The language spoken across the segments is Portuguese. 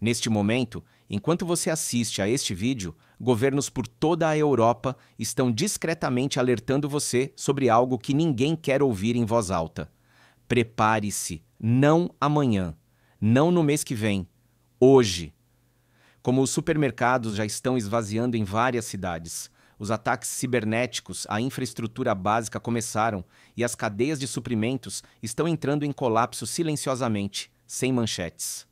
Neste momento, enquanto você assiste a este vídeo, governos por toda a Europa estão discretamente alertando você sobre algo que ninguém quer ouvir em voz alta. Prepare-se, não amanhã, não no mês que vem, hoje. Como os supermercados já estão esvaziando em várias cidades, os ataques cibernéticos à infraestrutura básica começaram e as cadeias de suprimentos estão entrando em colapso silenciosamente, sem manchetes.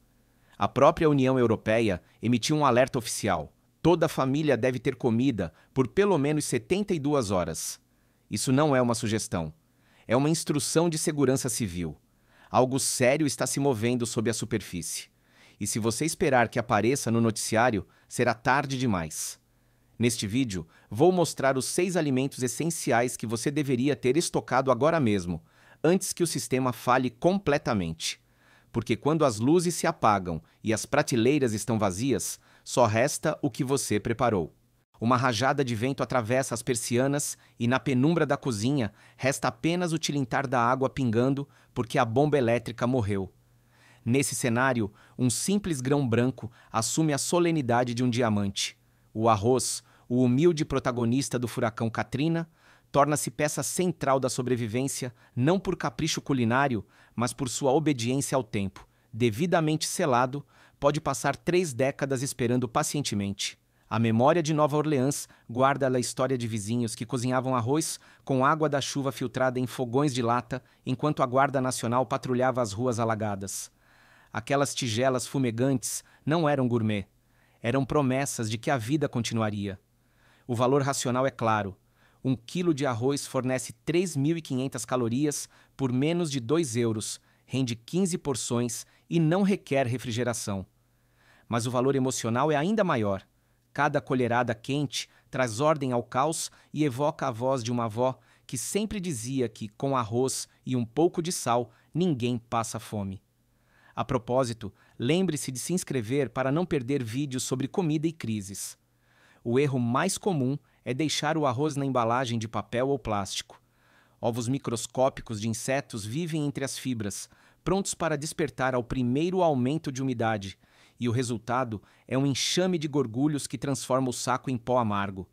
A própria União Europeia emitiu um alerta oficial. Toda a família deve ter comida por pelo menos 72 horas. Isso não é uma sugestão. É uma instrução de segurança civil. Algo sério está se movendo sob a superfície. E se você esperar que apareça no noticiário, será tarde demais. Neste vídeo, vou mostrar os 6 alimentos essenciais que você deveria ter estocado agora mesmo, antes que o sistema falhe completamente. Porque quando as luzes se apagam e as prateleiras estão vazias, só resta o que você preparou. Uma rajada de vento atravessa as persianas e na penumbra da cozinha resta apenas o tilintar da água pingando porque a bomba elétrica morreu. Nesse cenário, um simples grão branco assume a solenidade de um diamante. O arroz, o humilde protagonista do furacão Katrina, torna-se peça central da sobrevivência não por capricho culinário, mas por sua obediência ao tempo. Devidamente selado, pode passar 3 décadas esperando pacientemente. A memória de Nova Orleans guarda a história de vizinhos que cozinhavam arroz com água da chuva filtrada em fogões de lata enquanto a Guarda Nacional patrulhava as ruas alagadas. Aquelas tigelas fumegantes não eram gourmet. Eram promessas de que a vida continuaria. O valor racional é claro. 1 quilo de arroz fornece 3.500 calorias por menos de 2 euros, rende 15 porções e não requer refrigeração. Mas o valor emocional é ainda maior. Cada colherada quente traz ordem ao caos e evoca a voz de uma avó que sempre dizia que, com arroz e um pouco de sal, ninguém passa fome. A propósito, lembre-se de se inscrever para não perder vídeos sobre comida e crises. O erro mais comum é deixar o arroz na embalagem de papel ou plástico. Ovos microscópicos de insetos vivem entre as fibras, prontos para despertar ao primeiro aumento de umidade, e o resultado é um enxame de gorgulhos que transforma o saco em pó amargo.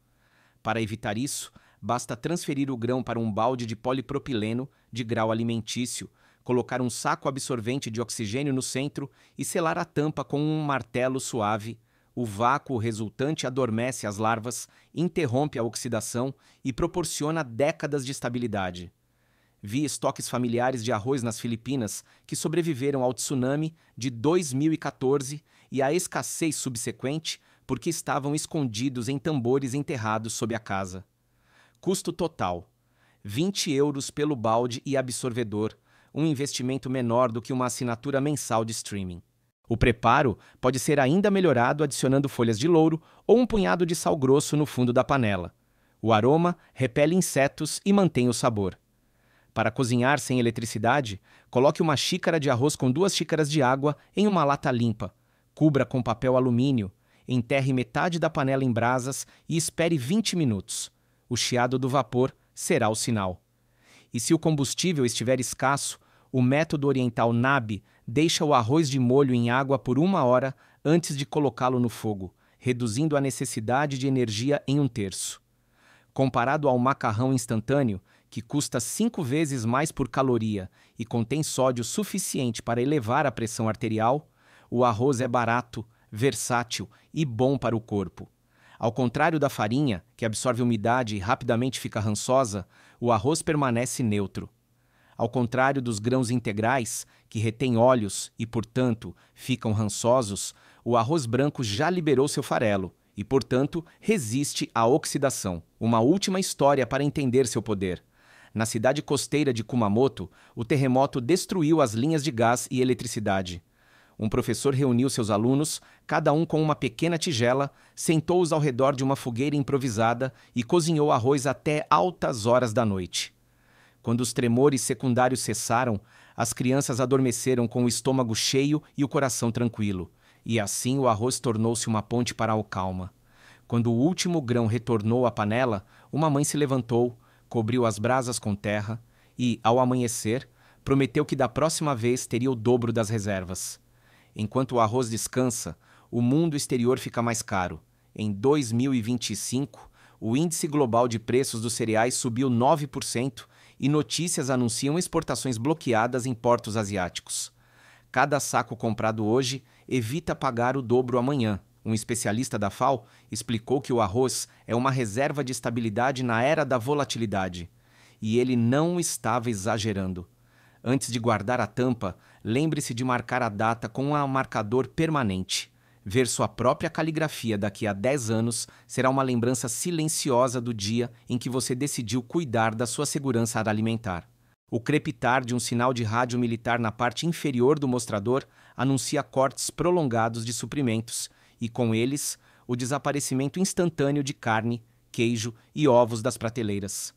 Para evitar isso, basta transferir o grão para um balde de polipropileno de grau alimentício, colocar um saco absorvente de oxigênio no centro e selar a tampa com um martelo suave. O vácuo resultante adormece as larvas, interrompe a oxidação e proporciona décadas de estabilidade. Vi estoques familiares de arroz nas Filipinas que sobreviveram ao tsunami de 2014 e à escassez subsequente porque estavam escondidos em tambores enterrados sob a casa. Custo total: 20 euros pelo balde e absorvedor, um investimento menor do que uma assinatura mensal de streaming. O preparo pode ser ainda melhorado adicionando folhas de louro ou um punhado de sal grosso no fundo da panela. O aroma repele insetos e mantém o sabor. Para cozinhar sem eletricidade, coloque uma xícara de arroz com 2 xícaras de água em uma lata limpa. Cubra com papel alumínio, enterre metade da panela em brasas e espere 20 minutos. O chiado do vapor será o sinal. E se o combustível estiver escasso, o método oriental NABI deixa o arroz de molho em água por 1 hora antes de colocá-lo no fogo, reduzindo a necessidade de energia em 1/3. Comparado ao macarrão instantâneo, que custa 5 vezes mais por caloria e contém sódio suficiente para elevar a pressão arterial, o arroz é barato, versátil e bom para o corpo. Ao contrário da farinha, que absorve umidade e rapidamente fica rançosa, o arroz permanece neutro. Ao contrário dos grãos integrais, que retêm óleos e, portanto, ficam rançosos, o arroz branco já liberou seu farelo e, portanto, resiste à oxidação. Uma última história para entender seu poder. Na cidade costeira de Kumamoto, o terremoto destruiu as linhas de gás e eletricidade. Um professor reuniu seus alunos, cada um com uma pequena tigela, sentou-os ao redor de uma fogueira improvisada e cozinhou arroz até altas horas da noite. Quando os tremores secundários cessaram, as crianças adormeceram com o estômago cheio e o coração tranquilo, e assim o arroz tornou-se uma ponte para a calma. Quando o último grão retornou à panela, uma mãe se levantou, cobriu as brasas com terra e, ao amanhecer, prometeu que da próxima vez teria o dobro das reservas. Enquanto o arroz descansa, o mundo exterior fica mais caro. Em 2025, o índice global de preços dos cereais subiu 9% e notícias anunciam exportações bloqueadas em portos asiáticos. Cada saco comprado hoje evita pagar o dobro amanhã. Um especialista da FAO explicou que o arroz é uma reserva de estabilidade na era da volatilidade. E ele não estava exagerando. Antes de guardar a tampa, lembre-se de marcar a data com um marcador permanente. Ver sua própria caligrafia daqui a 10 anos será uma lembrança silenciosa do dia em que você decidiu cuidar da sua segurança alimentar. O crepitar de um sinal de rádio militar na parte inferior do mostrador anuncia cortes prolongados de suprimentos e, com eles, o desaparecimento instantâneo de carne, queijo e ovos das prateleiras.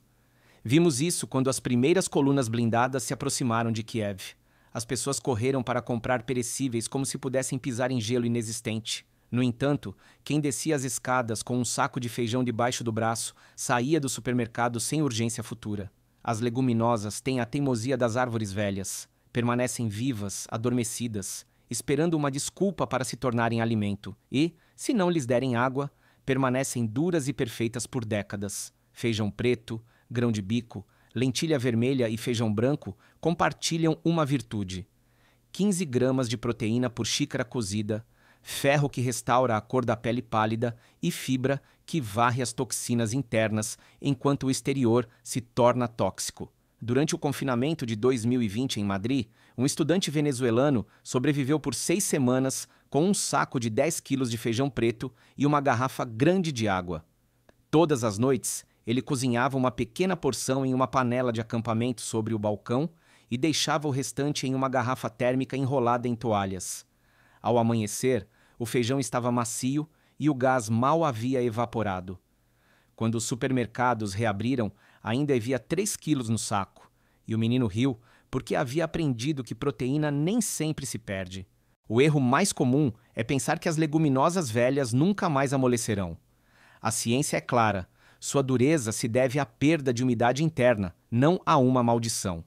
Vimos isso quando as primeiras colunas blindadas se aproximaram de Kiev. As pessoas correram para comprar perecíveis como se pudessem pisar em gelo inexistente. No entanto, quem descia as escadas com um saco de feijão debaixo do braço saía do supermercado sem urgência futura. As leguminosas têm a teimosia das árvores velhas. Permanecem vivas, adormecidas, esperando uma desculpa para se tornarem alimento. E, se não lhes derem água, permanecem duras e perfeitas por décadas. Feijão preto, grão de bico, lentilha vermelha e feijão branco compartilham uma virtude: 15 gramas de proteína por xícara cozida, ferro que restaura a cor da pele pálida e fibra que varre as toxinas internas enquanto o exterior se torna tóxico. Durante o confinamento de 2020 em Madrid, um estudante venezuelano sobreviveu por 6 semanas com um saco de 10 quilos de feijão preto e uma garrafa grande de água. Todas as noites, ele cozinhava uma pequena porção em uma panela de acampamento sobre o balcão e deixava o restante em uma garrafa térmica enrolada em toalhas. Ao amanhecer, o feijão estava macio e o gás mal havia evaporado. Quando os supermercados reabriram, ainda havia 3 quilos no saco, e o menino riu porque havia aprendido que proteína nem sempre se perde. O erro mais comum é pensar que as leguminosas velhas nunca mais amolecerão. A ciência é clara: sua dureza se deve à perda de umidade interna, não a uma maldição.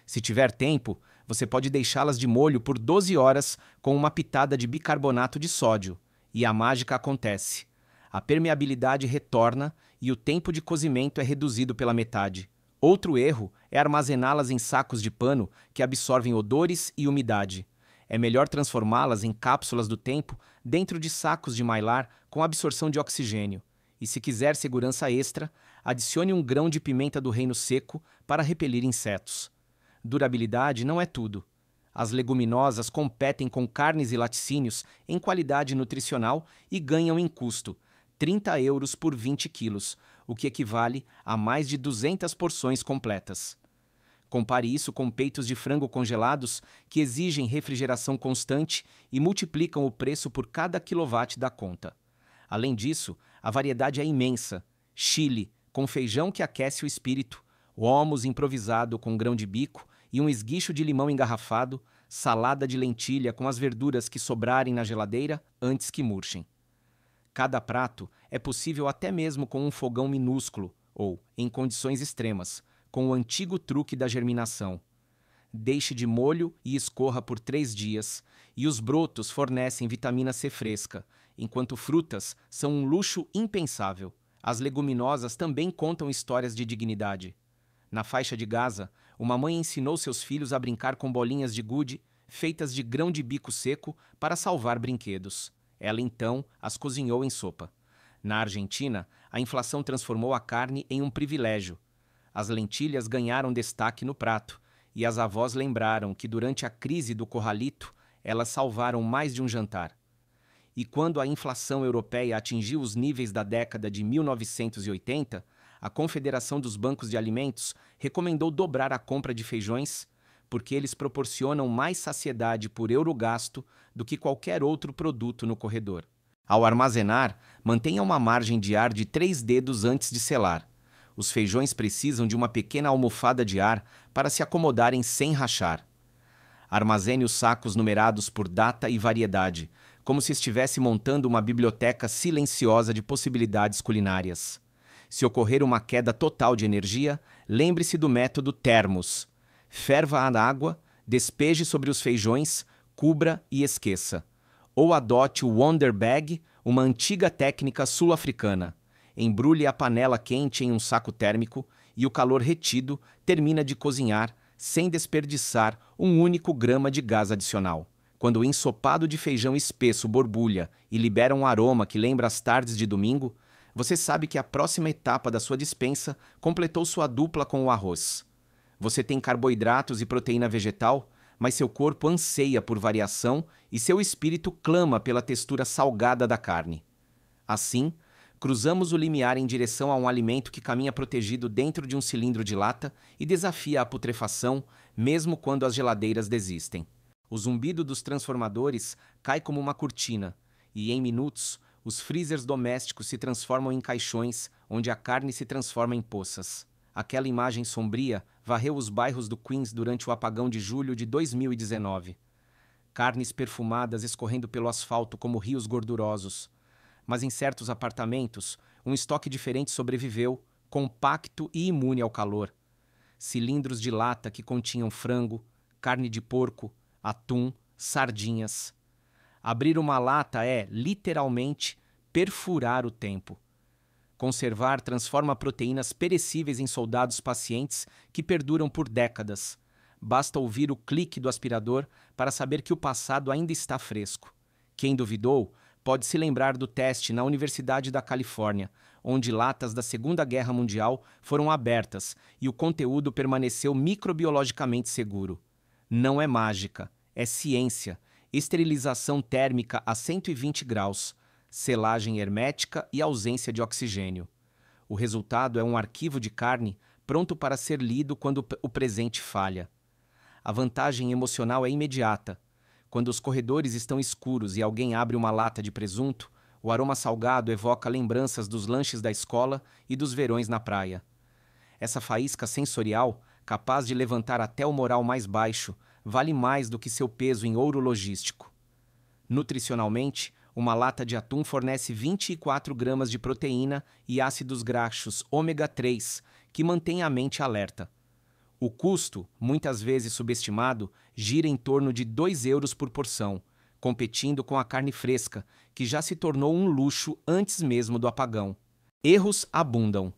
Se tiver tempo, você pode deixá-las de molho por 12 horas com uma pitada de bicarbonato de sódio, e a mágica acontece. A permeabilidade retorna e o tempo de cozimento é reduzido pela metade. Outro erro é armazená-las em sacos de pano que absorvem odores e umidade. É melhor transformá-las em cápsulas do tempo dentro de sacos de mylar com absorção de oxigênio. E se quiser segurança extra, adicione um grão de pimenta do reino seco para repelir insetos. Durabilidade não é tudo. As leguminosas competem com carnes e laticínios em qualidade nutricional e ganham em custo, 30 euros por 20 quilos, o que equivale a mais de 200 porções completas. Compare isso com peitos de frango congelados que exigem refrigeração constante e multiplicam o preço por cada quilowatt da conta. Além disso, a variedade é imensa: chile, com feijão que aquece o espírito, o hummus improvisado com grão de bico e um esguicho de limão engarrafado, salada de lentilha com as verduras que sobrarem na geladeira antes que murchem. Cada prato é possível até mesmo com um fogão minúsculo ou, em condições extremas, com o antigo truque da germinação. Deixe de molho e escorra por 3 dias, e os brotos fornecem vitamina C fresca, enquanto frutas são um luxo impensável. As leguminosas também contam histórias de dignidade. Na faixa de Gaza, uma mãe ensinou seus filhos a brincar com bolinhas de gude feitas de grão de bico seco para salvar brinquedos. Ela então as cozinhou em sopa. Na Argentina, a inflação transformou a carne em um privilégio. As lentilhas ganharam destaque no prato, e as avós lembraram que durante a crise do corralito, elas salvaram mais de um jantar. E quando a inflação europeia atingiu os níveis da década de 1980, a Confederação dos Bancos de Alimentos recomendou dobrar a compra de feijões, porque eles proporcionam mais saciedade por euro gasto do que qualquer outro produto no corredor. Ao armazenar, mantenha uma margem de ar de 3 dedos antes de selar. Os feijões precisam de uma pequena almofada de ar para se acomodarem sem rachar. Armazene os sacos numerados por data e variedade, como se estivesse montando uma biblioteca silenciosa de possibilidades culinárias. Se ocorrer uma queda total de energia, lembre-se do método termos. Ferva a água, despeje sobre os feijões, cubra e esqueça. Ou adote o Wonder Bag, uma antiga técnica sul-africana. Embrulhe a panela quente em um saco térmico e o calor retido termina de cozinhar sem desperdiçar um único grama de gás adicional. Quando o ensopado de feijão espesso borbulha e libera um aroma que lembra as tardes de domingo, você sabe que a próxima etapa da sua despensa completou sua dupla com o arroz. Você tem carboidratos e proteína vegetal, mas seu corpo anseia por variação e seu espírito clama pela textura salgada da carne. Assim, cruzamos o limiar em direção a um alimento que caminha protegido dentro de um cilindro de lata e desafia a putrefação, mesmo quando as geladeiras desistem. O zumbido dos transformadores cai como uma cortina, e em minutos, os freezers domésticos se transformam em caixões, onde a carne se transforma em poças. Aquela imagem sombria varreu os bairros do Queens durante o apagão de julho de 2019. Carnes perfumadas escorrendo pelo asfalto como rios gordurosos. Mas em certos apartamentos, um estoque diferente sobreviveu, compacto e imune ao calor. Cilindros de lata que continham frango, carne de porco, atum, sardinhas. Abrir uma lata é, literalmente, perfurar o tempo. Conservar transforma proteínas perecíveis em soldados pacientes que perduram por décadas. Basta ouvir o clique do aspirador para saber que o passado ainda está fresco. Quem duvidou pode se lembrar do teste na Universidade da Califórnia, onde latas da Segunda Guerra Mundial foram abertas e o conteúdo permaneceu microbiologicamente seguro. Não é mágica, é ciência. Esterilização térmica a 120 graus, selagem hermética e ausência de oxigênio. O resultado é um arquivo de carne pronto para ser lido quando o presente falha. A vantagem emocional é imediata. Quando os corredores estão escuros e alguém abre uma lata de presunto, o aroma salgado evoca lembranças dos lanches da escola e dos verões na praia. Essa faísca sensorial, capaz de levantar até o moral mais baixo, vale mais do que seu peso em ouro logístico. Nutricionalmente, uma lata de atum fornece 24 gramas de proteína e ácidos graxos ômega 3, que mantêm a mente alerta. O custo, muitas vezes subestimado, gira em torno de 2 euros por porção, competindo com a carne fresca, que já se tornou um luxo antes mesmo do apagão. Erros abundam.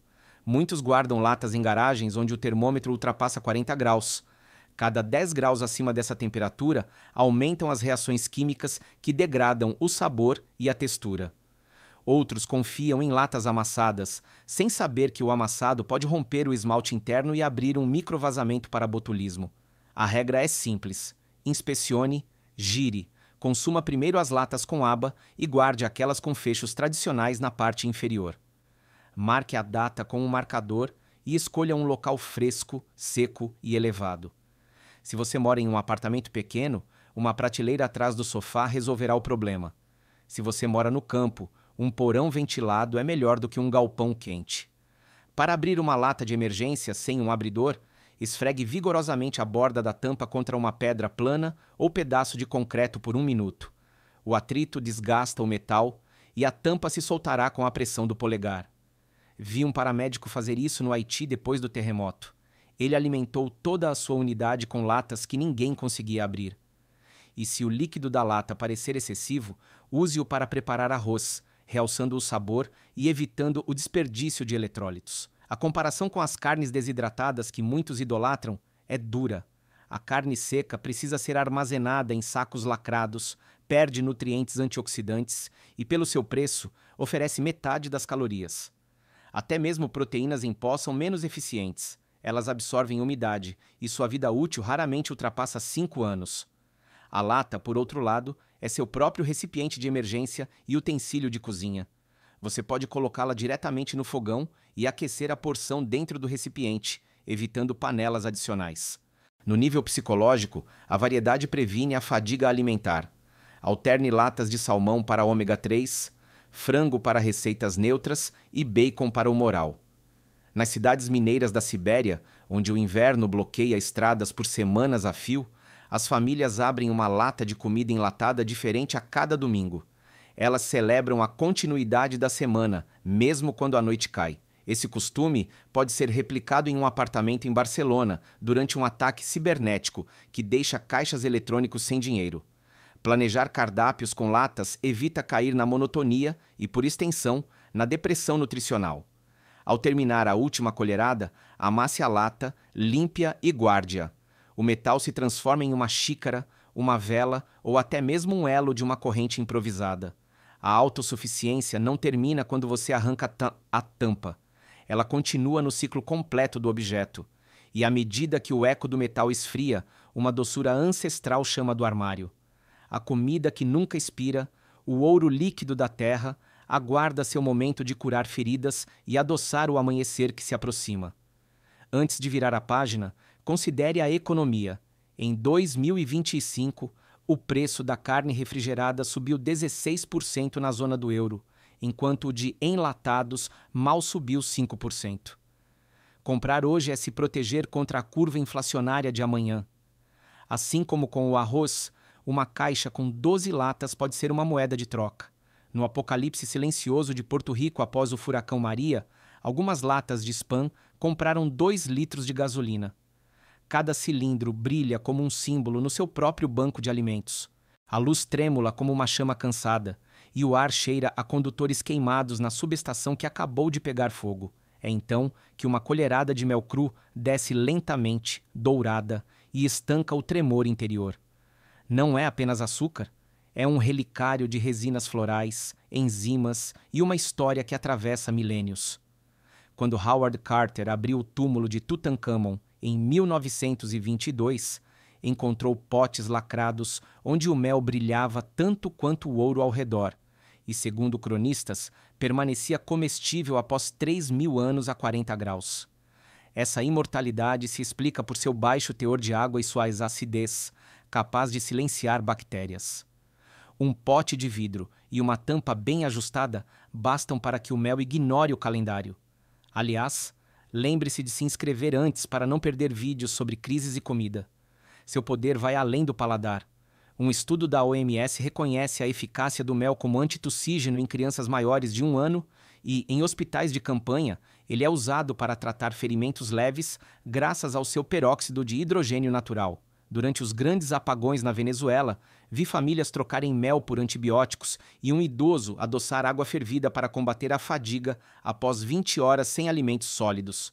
Muitos guardam latas em garagens onde o termômetro ultrapassa 40 graus. Cada 10 graus acima dessa temperatura, aumentam as reações químicas que degradam o sabor e a textura. Outros confiam em latas amassadas, sem saber que o amassado pode romper o esmalte interno e abrir um microvazamento para botulismo. A regra é simples: inspecione, gire, consuma primeiro as latas com aba e guarde aquelas com fechos tradicionais na parte inferior. Marque a data com um marcador e escolha um local fresco, seco e elevado. Se você mora em um apartamento pequeno, uma prateleira atrás do sofá resolverá o problema. Se você mora no campo, um porão ventilado é melhor do que um galpão quente. Para abrir uma lata de emergência sem um abridor, esfregue vigorosamente a borda da tampa contra uma pedra plana ou pedaço de concreto por 1 minuto. O atrito desgasta o metal e a tampa se soltará com a pressão do polegar. Vi um paramédico fazer isso no Haiti depois do terremoto. Ele alimentou toda a sua unidade com latas que ninguém conseguia abrir. E se o líquido da lata parecer excessivo, use-o para preparar arroz, realçando o sabor e evitando o desperdício de eletrólitos. A comparação com as carnes desidratadas que muitos idolatram é dura. A carne seca precisa ser armazenada em sacos lacrados, perde nutrientes antioxidantes e, pelo seu preço, oferece metade das calorias. Até mesmo proteínas em pó são menos eficientes. Elas absorvem umidade e sua vida útil raramente ultrapassa 5 anos. A lata, por outro lado, é seu próprio recipiente de emergência e utensílio de cozinha. Você pode colocá-la diretamente no fogão e aquecer a porção dentro do recipiente, evitando panelas adicionais. No nível psicológico, a variedade previne a fadiga alimentar. Alterne latas de salmão para ômega 3, frango para receitas neutras e bacon para o moral. Nas cidades mineiras da Sibéria, onde o inverno bloqueia estradas por semanas a fio, as famílias abrem uma lata de comida enlatada diferente a cada domingo. Elas celebram a continuidade da semana, mesmo quando a noite cai. Esse costume pode ser replicado em um apartamento em Barcelona durante um ataque cibernético que deixa caixas eletrônicos sem dinheiro. Planejar cardápios com latas evita cair na monotonia e, por extensão, na depressão nutricional. Ao terminar a última colherada, amasse a lata, limpe-a e guarde-a. O metal se transforma em uma xícara, uma vela ou até mesmo um elo de uma corrente improvisada. A autossuficiência não termina quando você arranca a tampa. Ela continua no ciclo completo do objeto. E à medida que o eco do metal esfria, uma doçura ancestral chama do armário. A comida que nunca expira, o ouro líquido da terra, aguarda seu momento de curar feridas e adoçar o amanhecer que se aproxima. Antes de virar a página, considere a economia. Em 2025, o preço da carne refrigerada subiu 16% na zona do euro, enquanto o de enlatados mal subiu 5%. Comprar hoje é se proteger contra a curva inflacionária de amanhã. Assim como com o arroz, uma caixa com 12 latas pode ser uma moeda de troca. No apocalipse silencioso de Porto Rico após o furacão Maria, algumas latas de Spam compraram 2 litros de gasolina. Cada cilindro brilha como um símbolo no seu próprio banco de alimentos. A luz trêmula como uma chama cansada, e o ar cheira a condutores queimados na subestação que acabou de pegar fogo. É então que uma colherada de mel cru desce lentamente, dourada, e estanca o tremor interior. Não é apenas açúcar, é um relicário de resinas florais, enzimas e uma história que atravessa milênios. Quando Howard Carter abriu o túmulo de Tutankhamon em 1922, encontrou potes lacrados onde o mel brilhava tanto quanto o ouro ao redor, e, segundo cronistas, permanecia comestível após 3.000 anos a 40 graus. Essa imortalidade se explica por seu baixo teor de água e sua acidez, capaz de silenciar bactérias. Um pote de vidro e uma tampa bem ajustada bastam para que o mel ignore o calendário. Aliás, lembre-se de se inscrever antes para não perder vídeos sobre crises e comida. Seu poder vai além do paladar. Um estudo da OMS reconhece a eficácia do mel como antitussígeno em crianças maiores de 1 ano e, em hospitais de campanha, ele é usado para tratar ferimentos leves graças ao seu peróxido de hidrogênio natural. Durante os grandes apagões na Venezuela, vi famílias trocarem mel por antibióticos e um idoso adoçar água fervida para combater a fadiga após 20 horas sem alimentos sólidos.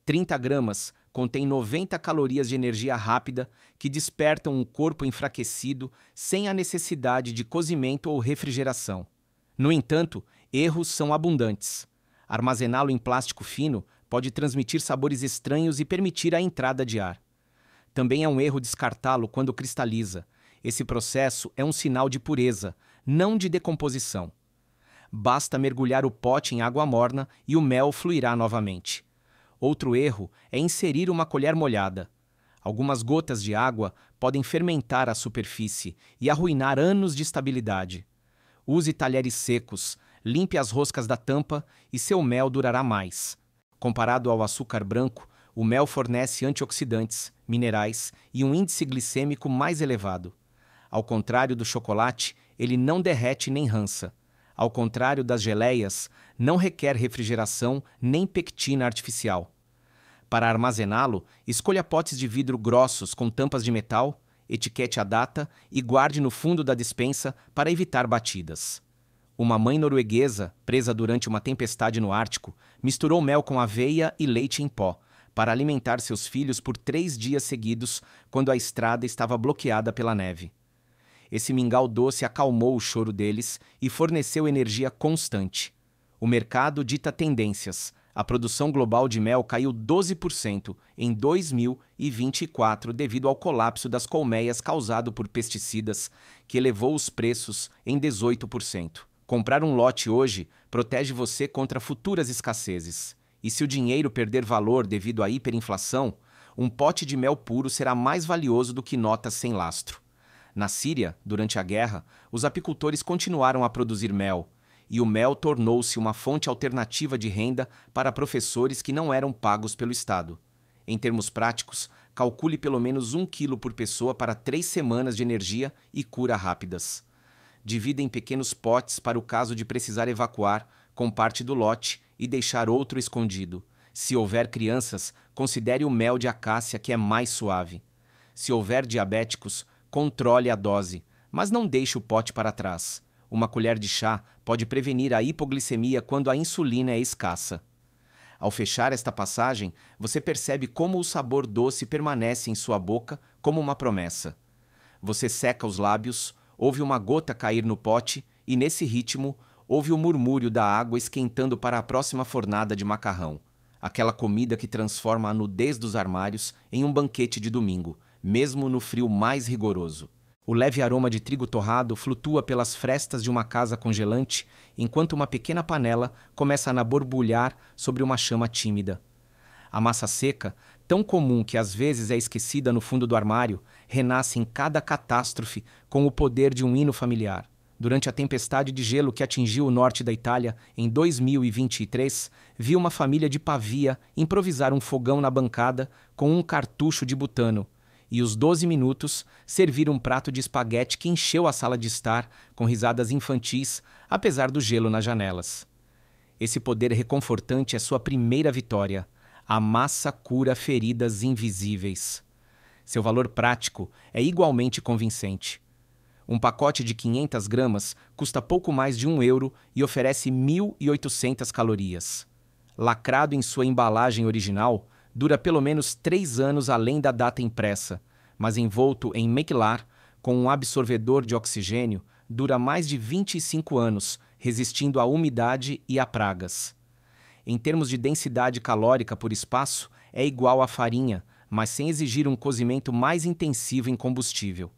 30 gramas contém 90 calorias de energia rápida que despertam um corpo enfraquecido sem a necessidade de cozimento ou refrigeração. No entanto, erros são abundantes. Armazená-lo em plástico fino pode transmitir sabores estranhos e permitir a entrada de ar. Também é um erro descartá-lo quando cristaliza. Esse processo é um sinal de pureza, não de decomposição. Basta mergulhar o pote em água morna e o mel fluirá novamente. Outro erro é inserir uma colher molhada. Algumas gotas de água podem fermentar a superfície e arruinar anos de estabilidade. Use talheres secos, limpe as roscas da tampa e seu mel durará mais. Comparado ao açúcar branco, o mel fornece antioxidantes, minerais e um índice glicêmico mais elevado. Ao contrário do chocolate, ele não derrete nem rança. Ao contrário das geleias, não requer refrigeração nem pectina artificial. Para armazená-lo, escolha potes de vidro grossos com tampas de metal, etiquete a data e guarde no fundo da despensa para evitar batidas. Uma mãe norueguesa, presa durante uma tempestade no Ártico, misturou mel com aveia e leite em pó, para alimentar seus filhos por 3 dias seguidos, quando a estrada estava bloqueada pela neve. Esse mingau doce acalmou o choro deles e forneceu energia constante. O mercado dita tendências. A produção global de mel caiu 12% em 2024 devido ao colapso das colmeias causado por pesticidas, que elevou os preços em 18%. Comprar um lote hoje protege você contra futuras escassezes. E se o dinheiro perder valor devido à hiperinflação, um pote de mel puro será mais valioso do que notas sem lastro. Na Síria, durante a guerra, os apicultores continuaram a produzir mel, e o mel tornou-se uma fonte alternativa de renda para professores que não eram pagos pelo Estado. Em termos práticos, calcule pelo menos 1 quilo por pessoa para 3 semanas de energia e cura rápidas. Divida em pequenos potes para o caso de precisar evacuar, com parte do lote, e deixar outro escondido. Se houver crianças, considere o mel de acácia, que é mais suave. Se houver diabéticos, controle a dose. Mas não deixe o pote para trás. Uma colher de chá pode prevenir a hipoglicemia quando a insulina é escassa. Ao fechar esta passagem, você percebe como o sabor doce permanece em sua boca como uma promessa. Você seca os lábios, ouve uma gota cair no pote e, nesse ritmo, ouve o murmúrio da água esquentando para a próxima fornada de macarrão. Aquela comida que transforma a nudez dos armários em um banquete de domingo, mesmo no frio mais rigoroso. O leve aroma de trigo torrado flutua pelas frestas de uma casa congelante, enquanto uma pequena panela começa a borbulhar sobre uma chama tímida. A massa seca, tão comum que às vezes é esquecida no fundo do armário, renasce em cada catástrofe com o poder de um hino familiar. Durante a tempestade de gelo que atingiu o norte da Itália em 2023, vi uma família de Pavia improvisar um fogão na bancada com um cartucho de butano, e os 12 minutos servir um prato de espaguete que encheu a sala de estar com risadas infantis, apesar do gelo nas janelas. Esse poder reconfortante é sua primeira vitória. A massa cura feridas invisíveis. Seu valor prático é igualmente convincente. Um pacote de 500 gramas custa pouco mais de €1 e oferece 1.800 calorias. Lacrado em sua embalagem original, dura pelo menos 3 anos além da data impressa, mas envolto em Mylar, com um absorvedor de oxigênio, dura mais de 25 anos, resistindo à umidade e a pragas. Em termos de densidade calórica por espaço, é igual à farinha, mas sem exigir um cozimento mais intensivo em combustível.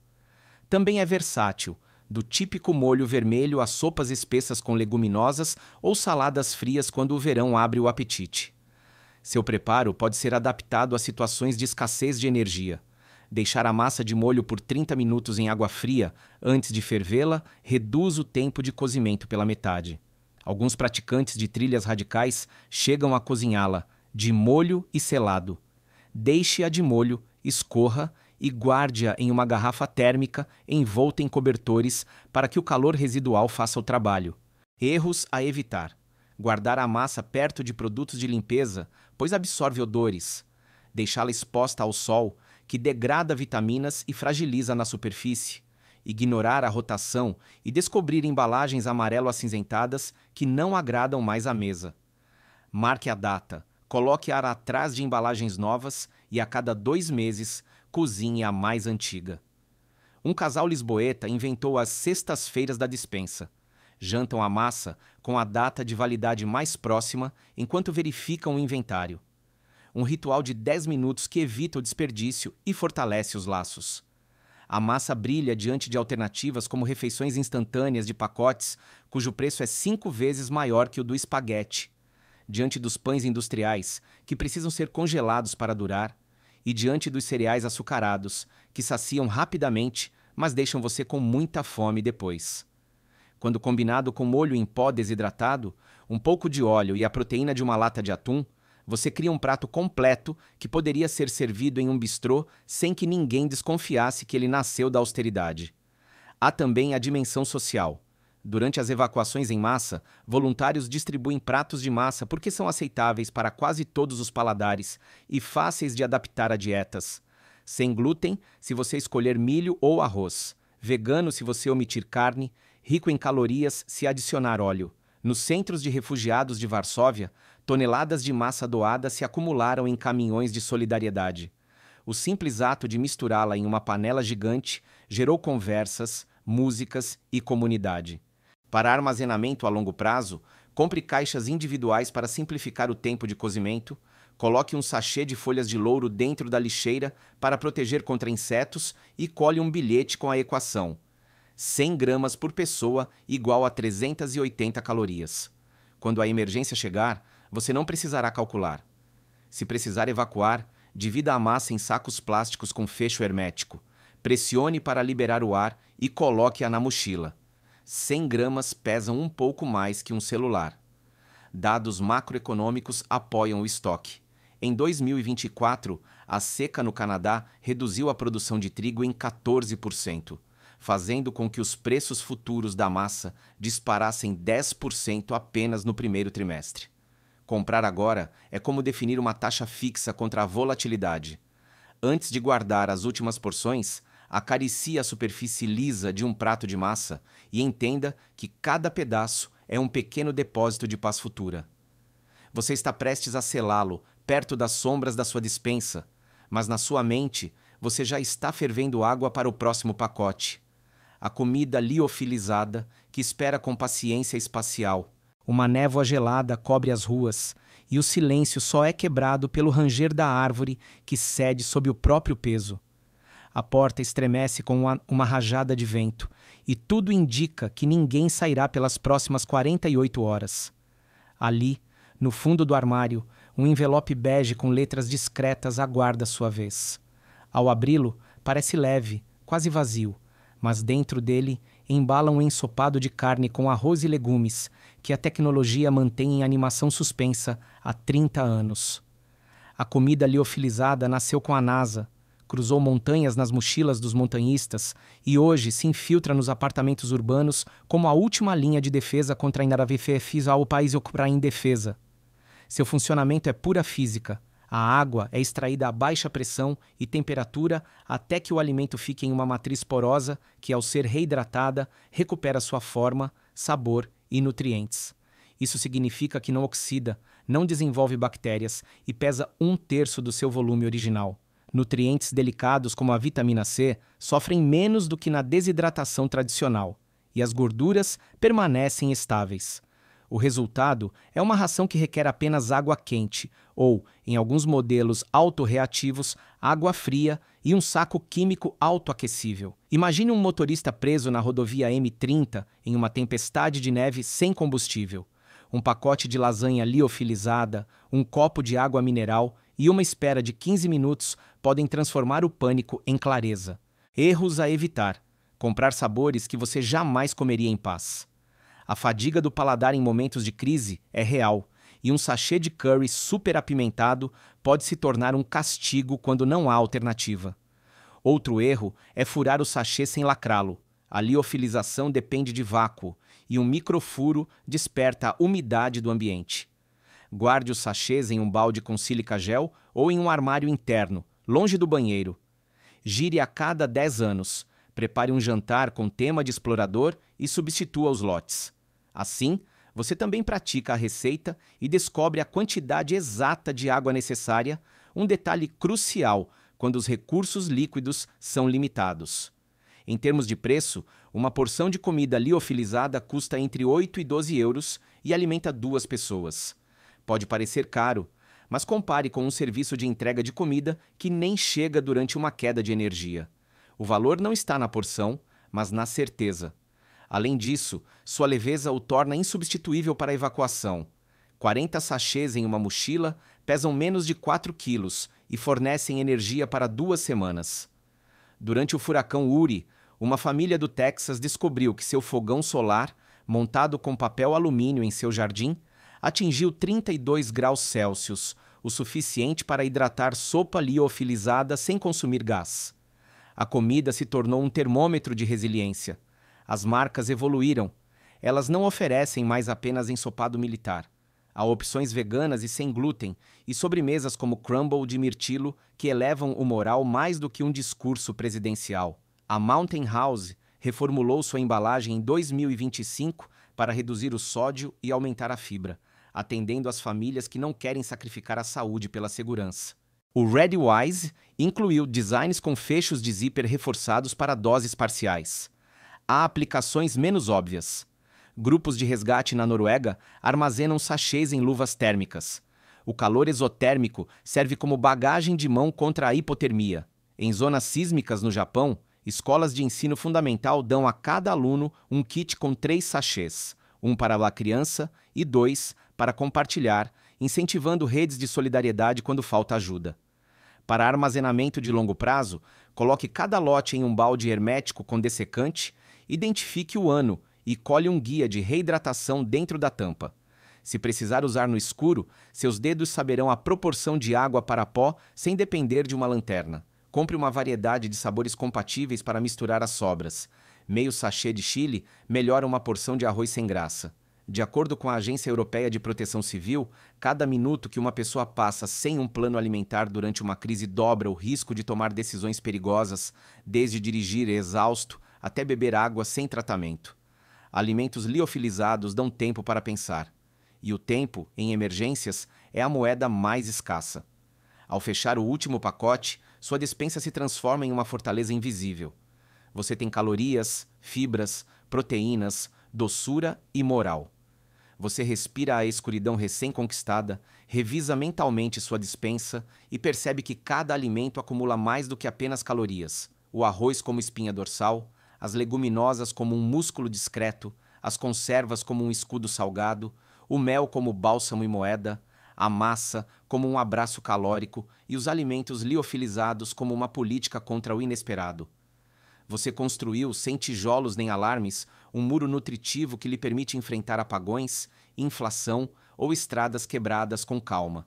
Também é versátil, do típico molho vermelho a sopas espessas com leguminosas ou saladas frias quando o verão abre o apetite. Seu preparo pode ser adaptado a situações de escassez de energia. Deixar a massa de molho por 30 minutos em água fria antes de fervê-la reduz o tempo de cozimento pela metade. Alguns praticantes de trilhas radicais chegam a cozinhá-la de molho e selado. Deixe-a de molho, escorra e guarde-a em uma garrafa térmica envolta em cobertores para que o calor residual faça o trabalho. Erros a evitar. Guardar a massa perto de produtos de limpeza, pois absorve odores. Deixá-la exposta ao sol, que degrada vitaminas e fragiliza na superfície. Ignorar a rotação e descobrir embalagens amarelo-acinzentadas que não agradam mais à mesa. Marque a data, coloque-a atrás de embalagens novas e a cada 2 meses cozinhe a mais antiga. Um casal lisboeta inventou as sextas-feiras da despensa. Jantam a massa com a data de validade mais próxima enquanto verificam o inventário. Um ritual de 10 minutos que evita o desperdício e fortalece os laços. A massa brilha diante de alternativas como refeições instantâneas de pacotes, cujo preço é 5 vezes maior que o do espaguete. Diante dos pães industriais, que precisam ser congelados para durar, e diante dos cereais açucarados, que saciam rapidamente, mas deixam você com muita fome depois. Quando combinado com molho em pó desidratado, um pouco de óleo e a proteína de uma lata de atum, você cria um prato completo que poderia ser servido em um bistrô sem que ninguém desconfiasse que ele nasceu da austeridade. Há também a dimensão social. Durante as evacuações em massa, voluntários distribuem pratos de massa porque são aceitáveis para quase todos os paladares e fáceis de adaptar a dietas. Sem glúten, se você escolher milho ou arroz. Vegano, se você omitir carne. Rico em calorias, se adicionar óleo. Nos centros de refugiados de Varsóvia, toneladas de massa doada se acumularam em caminhões de solidariedade. O simples ato de misturá-la em uma panela gigante gerou conversas, músicas e comunidade. Para armazenamento a longo prazo, compre caixas individuais para simplificar o tempo de cozimento, coloque um sachê de folhas de louro dentro da lixeira para proteger contra insetos e colhe um bilhete com a equação: 100 gramas por pessoa igual a 380 calorias. Quando a emergência chegar, você não precisará calcular. Se precisar evacuar, divida a massa em sacos plásticos com fecho hermético. Pressione para liberar o ar e coloque-a na mochila. 100 gramas pesam um pouco mais que um celular. Dados macroeconômicos apoiam o estoque. Em 2024, a seca no Canadá reduziu a produção de trigo em 14%. Fazendo com que os preços futuros da massa disparassem 10% apenas no primeiro trimestre. Comprar agora é como definir uma taxa fixa contra a volatilidade. Antes de guardar as últimas porções, Acaricie a superfície lisa de um prato de massa e entenda que cada pedaço é um pequeno depósito de paz futura. Você está prestes a selá-lo perto das sombras da sua despensa, mas na sua mente você já está fervendo água para o próximo pacote. A comida liofilizada que espera com paciência espacial. Uma névoa gelada cobre as ruas e o silêncio só é quebrado pelo ranger da árvore que cede sob o próprio peso. A porta estremece com uma rajada de vento e tudo indica que ninguém sairá pelas próximas 48 horas. Ali, no fundo do armário, um envelope bege com letras discretas aguarda sua vez. Ao abri-lo, parece leve, quase vazio, mas dentro dele embala um ensopado de carne com arroz e legumes que a tecnologia mantém em animação suspensa há 30 anos. A comida liofilizada nasceu com a NASA, cruzou montanhas nas mochilas dos montanhistas e hoje se infiltra nos apartamentos urbanos como a última linha de defesa contra a inaravefeza ao país para indefesa. Seu funcionamento é pura física. A água é extraída a baixa pressão e temperatura até que o alimento fique em uma matriz porosa que, ao ser reidratada, recupera sua forma, sabor e nutrientes. Isso significa que não oxida, não desenvolve bactérias e pesa 1/3 do seu volume original. Nutrientes delicados como a vitamina C sofrem menos do que na desidratação tradicional, e as gorduras permanecem estáveis. O resultado é uma ração que requer apenas água quente, ou, em alguns modelos autorreativos, água fria e um saco químico autoaquecível. Imagine um motorista preso na rodovia M30 em uma tempestade de neve sem combustível. Um pacote de lasanha liofilizada, um copo de água mineral e uma espera de 15 minutos podem transformar o pânico em clareza. Erros a evitar. Comprar sabores que você jamais comeria em paz. A fadiga do paladar em momentos de crise é real, e um sachê de curry super apimentado pode se tornar um castigo quando não há alternativa. Outro erro é furar o sachê sem lacrá-lo. A liofilização depende de vácuo, e um microfuro desperta a umidade do ambiente. Guarde os sachês em um balde com sílica gel ou em um armário interno, longe do banheiro. Gire a cada 10 anos. Prepare um jantar com tema de explorador e substitua os lotes. Assim, você também pratica a receita e descobre a quantidade exata de água necessária, um detalhe crucial quando os recursos líquidos são limitados. Em termos de preço, uma porção de comida liofilizada custa entre 8 e 12 euros e alimenta 2 pessoas. Pode parecer caro, mas compare com um serviço de entrega de comida que nem chega durante uma queda de energia. O valor não está na porção, mas na certeza. Além disso, sua leveza o torna insubstituível para a evacuação. 40 sachês em uma mochila pesam menos de 4 quilos e fornecem energia para 2 semanas. Durante o furacão Uri, uma família do Texas descobriu que seu fogão solar, montado com papel alumínio em seu jardim, atingiu 32 graus Celsius, o suficiente para hidratar sopa liofilizada sem consumir gás. A comida se tornou um termômetro de resiliência. As marcas evoluíram. Elas não oferecem mais apenas ensopado militar. Há opções veganas e sem glúten, e sobremesas como crumble de mirtilo que elevam o moral mais do que um discurso presidencial. A Mountain House reformulou sua embalagem em 2025 para reduzir o sódio e aumentar a fibra, atendendo às famílias que não querem sacrificar a saúde pela segurança. O Redwise incluiu designs com fechos de zíper reforçados para doses parciais. Há aplicações menos óbvias. Grupos de resgate na Noruega armazenam sachês em luvas térmicas. O calor exotérmico serve como bagagem de mão contra a hipotermia. Em zonas sísmicas no Japão, escolas de ensino fundamental dão a cada aluno um kit com 3 sachês, um para a criança e 2 para compartilhar, incentivando redes de solidariedade quando falta ajuda. Para armazenamento de longo prazo, coloque cada lote em um balde hermético com dessecante, identifique o ano e colhe um guia de reidratação dentro da tampa. Se precisar usar no escuro, seus dedos saberão a proporção de água para pó sem depender de uma lanterna. Compre uma variedade de sabores compatíveis para misturar as sobras. Meio sachê de chile melhora uma porção de arroz sem graça. De acordo com a Agência Europeia de Proteção Civil, cada minuto que uma pessoa passa sem um plano alimentar durante uma crise dobra o risco de tomar decisões perigosas, desde dirigir exausto até beber água sem tratamento. Alimentos liofilizados dão tempo para pensar. E o tempo, em emergências, é a moeda mais escassa. Ao fechar o último pacote, sua despensa se transforma em uma fortaleza invisível. Você tem calorias, fibras, proteínas, doçura e moral. Você respira a escuridão recém-conquistada, revisa mentalmente sua despensa e percebe que cada alimento acumula mais do que apenas calorias. O arroz como espinha dorsal, as leguminosas como um músculo discreto, as conservas como um escudo salgado, o mel como bálsamo e moeda, a massa como um abraço calórico e os alimentos liofilizados como uma política contra o inesperado. Você construiu, sem tijolos nem alarmes, um muro nutritivo que lhe permite enfrentar apagões, inflação ou estradas quebradas com calma.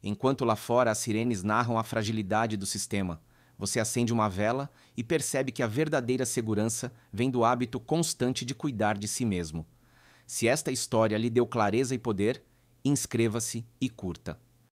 Enquanto lá fora as sirenes narram a fragilidade do sistema, você acende uma vela e percebe que a verdadeira segurança vem do hábito constante de cuidar de si mesmo. Se esta história lhe deu clareza e poder, inscreva-se e curta.